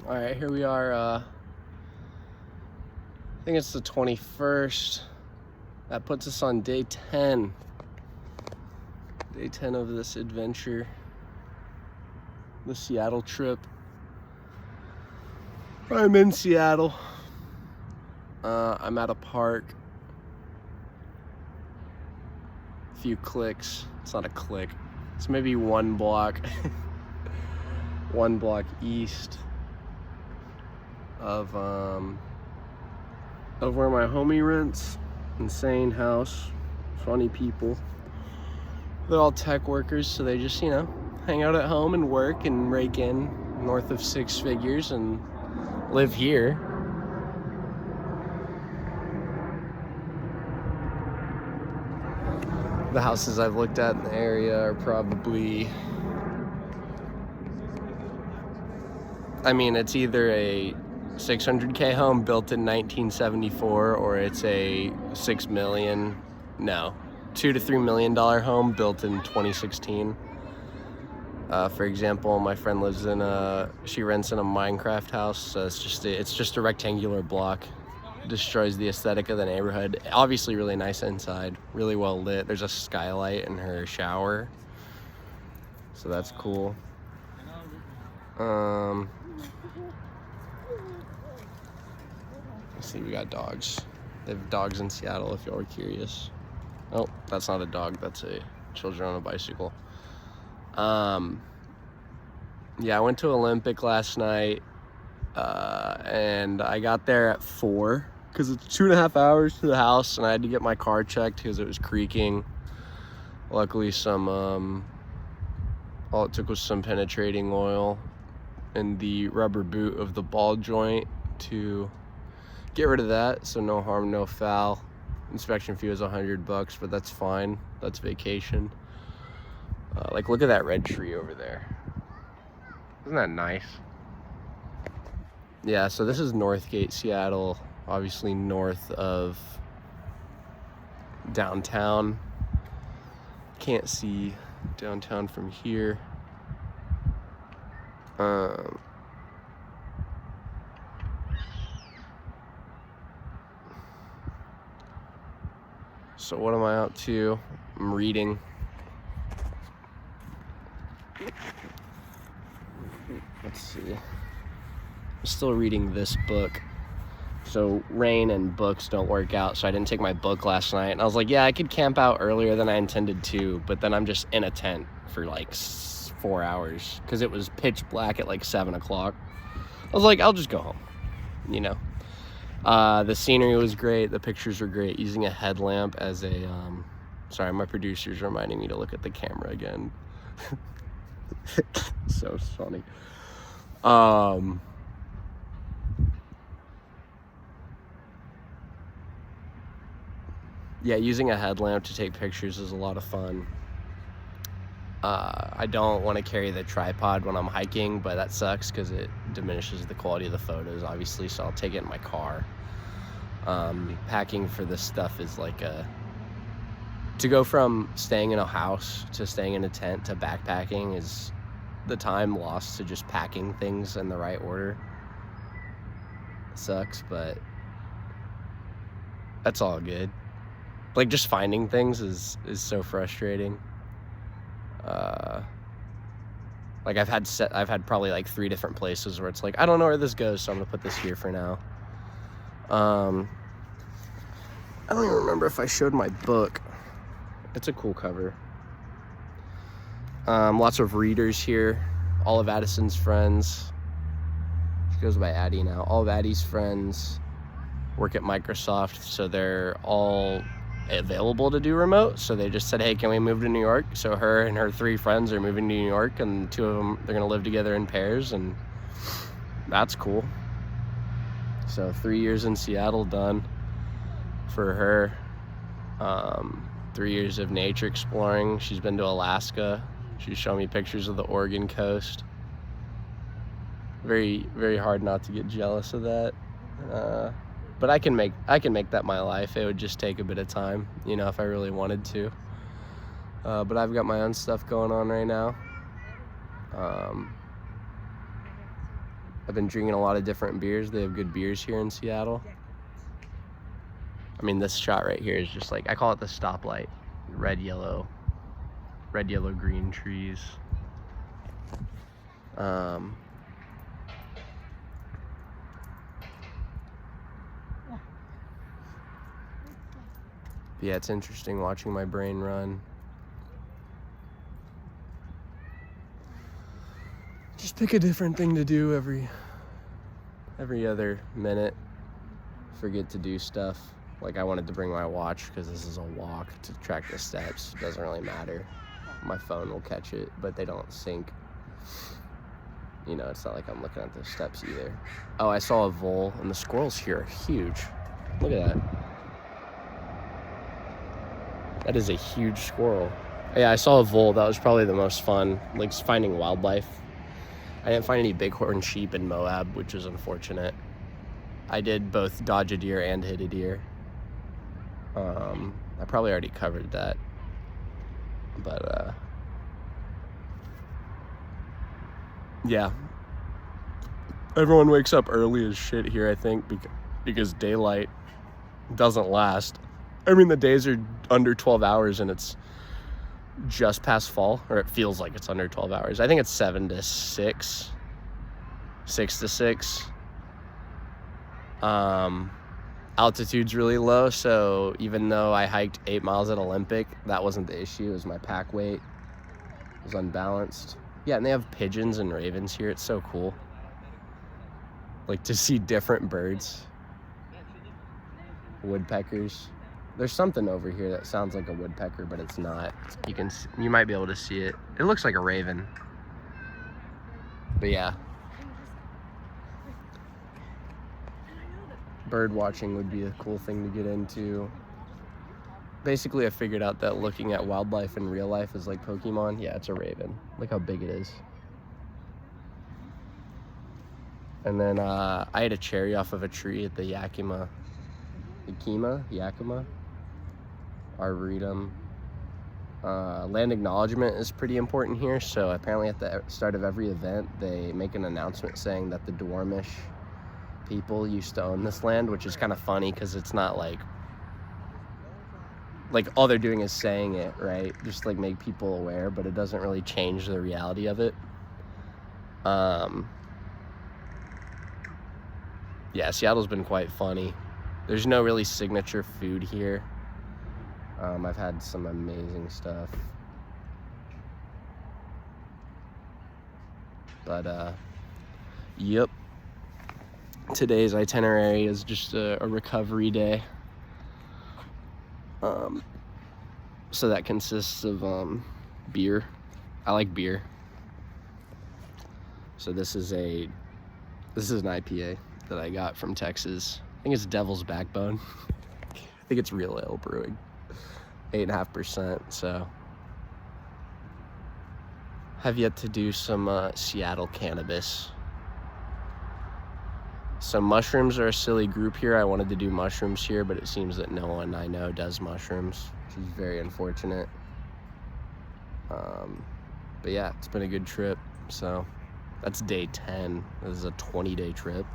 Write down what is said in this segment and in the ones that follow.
All right, here we are. I think it's the 21st. That puts us on day 10. Day 10 of this adventure, the Seattle trip. I'm in Seattle. I'm at a park. A few clicks. It's not a click. It's maybe one block. One block east of where my homie rents. Insane house, funny people. They're all tech workers, so they just, hang out at home and work and rake in north of 6 figures and live here. The houses I've looked at in the area are probably, it's either a $600K home built in 1974 or it's a $2 to $3 million home built in 2016. For example, my friend she rents in a Minecraft house, so it's just a rectangular block. Destroys the aesthetic of the neighborhood. Obviously really nice inside, really well lit. There's a skylight in her shower, so that's cool. Let's see, we got dogs. They have dogs in Seattle if y'all are curious. Oh, that's not a dog, that's a children on a bicycle. Yeah, I went to Olympic last night, and I got there at 4 because it's 2.5 hours to the house, and I had to get my car checked because it was creaking. Luckily, all it took was some penetrating oil in the rubber boot of the ball joint to get rid of that, so no harm, no foul. Inspection fee was $100, but that's fine. That's vacation. Look at that red tree over there. Isn't that nice? Yeah, so this is Northgate, Seattle, obviously north of downtown. Can't see downtown from here. So what am I up to? I'm reading. Let's see. I'm still reading this book. So rain and books don't work out, so I didn't take my book last night. And I was like, yeah, I could camp out earlier than I intended to, but then I'm just in a tent for 4 hours because it was pitch black at 7 o'clock. I was like, I'll just go home, The scenery was great. The pictures were great. Using a headlamp as a, sorry, my producer's reminding me to look at the camera again. So funny. Yeah, using a headlamp to take pictures is a lot of fun. I don't want to carry the tripod when I'm hiking, but that sucks because it diminishes the quality of the photos, obviously, so I'll take it in my car. Packing for this stuff is to go from staying in a house to staying in a tent to backpacking is the time lost to just packing things in the right order. It sucks, but that's all good. Just finding things is so frustrating. I've had probably 3 different places where it's I don't know where this goes, so I'm gonna put this here for now. I don't even remember if I showed my book. It's a cool cover. Lots of readers here. All of Addison's friends. She goes by Addie now. All of Addie's friends work at Microsoft, so they're all available to do remote. So they just said, hey, can we move to New York? So her and her 3 friends are moving to New York, and 2 of them, they're gonna live together in pairs, and that's cool. So 3 years in Seattle done for her. 3 years of nature exploring. She's been to Alaska. She's shown me pictures of the Oregon coast. Very, very hard not to get jealous of that. But I can make that my life. It would just take a bit of time, if I really wanted to. But I've got my own stuff going on right now. I've been drinking a lot of different beers. They have good beers here in Seattle. I mean, this shot right here is just like, I call it the stoplight. Red, yellow, green trees. Yeah, it's interesting watching my brain run. Just pick a different thing to do every other minute. Forget to do stuff. Like I wanted to bring my watch because this is a walk to track the steps. It doesn't really matter. My phone will catch it, but they don't sync. You know, it's not like I'm looking at the steps either. Oh, I saw a vole, and the squirrels here are huge. Look at that. That is a huge squirrel. Yeah, I saw a vole. That was probably the most fun, like finding wildlife. I didn't find any bighorn sheep in Moab, which was unfortunate. I did both dodge a deer and hit a deer. I probably already covered that. But, yeah. Everyone wakes up early as shit here, I think, because daylight doesn't last. I mean, the days are under 12 hours and it's just past fall, or it feels like it's under 12 hours. I think it's 7 to 6, 6 to 6. Altitude's really low, so even though I hiked 8 miles at Olympic, that wasn't the issue. It was my pack weight. It was unbalanced. Yeah, and they have pigeons and ravens here. It's so cool. Like, to see different birds. Woodpeckers. There's something over here that sounds like a woodpecker, but it's not. You might be able to see it. It looks like a raven. But yeah. Bird watching would be a cool thing to get into. Basically, I figured out that looking at wildlife in real life is like Pokemon. Yeah, it's a raven. Look how big it is. And then I ate a cherry off of a tree at the Yakima Arboretum. Land acknowledgement is pretty important here, so apparently at the start of every event they make an announcement saying that the Duwamish people used to own this land, which is kind of funny because it's not like all they're doing is saying it, right? Just like make people aware, but it doesn't really change the reality of it. Yeah, Seattle's been quite funny. There's no really signature food here. I've had some amazing stuff. But, yep. Today's itinerary is just a recovery day. So that consists of beer. I like beer. So this is an IPA that I got from Texas. I think it's Devil's Backbone. I think it's Real Ale Brewing. 8.5%, so have yet to do some Seattle cannabis. So mushrooms are a silly group here. I wanted to do mushrooms here, but it seems that no one I know does mushrooms, which is very unfortunate. But yeah, it's been a good trip. So that's day 10. This is a 20-day trip.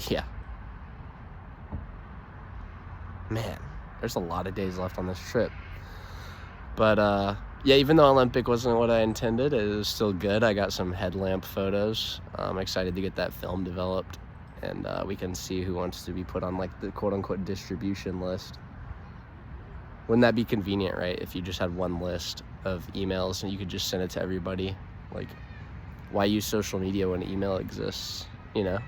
Yeah. Man, there's a lot of days left on this trip. But yeah, even though Olympic wasn't what I intended, it was still good. I got some headlamp photos. I'm excited to get that film developed, and we can see who wants to be put on like the quote-unquote distribution list. Wouldn't that be convenient, right? If you just had one list of emails and you could just send it to everybody. Like, why use social media when email exists, you know?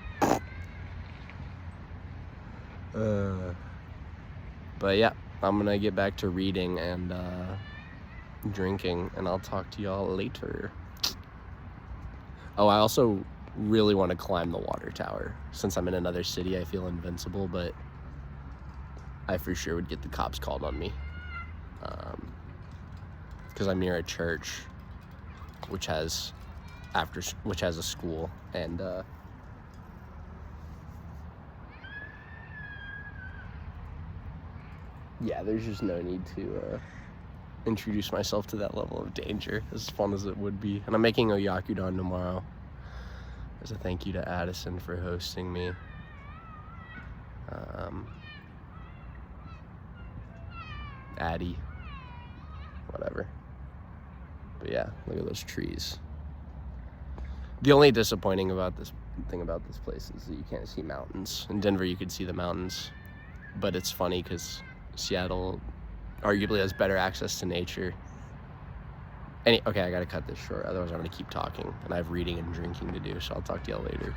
But yeah, I'm gonna get back to reading and drinking, and I'll talk to y'all later. Oh, I also really want to climb the water tower. Since I'm in another city, I feel invincible, but I for sure would get the cops called on me. Because I'm near a church, which has a school, and yeah, there's just no need to introduce myself to that level of danger, as fun as it would be. And I'm making a Yakudon tomorrow as a thank you to Addison for hosting me. Addie, whatever. But yeah, look at those trees. The only disappointing thing about this place is that you can't see mountains. In Denver, you could see the mountains, but it's funny because Seattle arguably has better access to nature. Okay, I gotta cut this short, otherwise I'm gonna keep talking, and I have reading and drinking to do, so I'll talk to y'all later.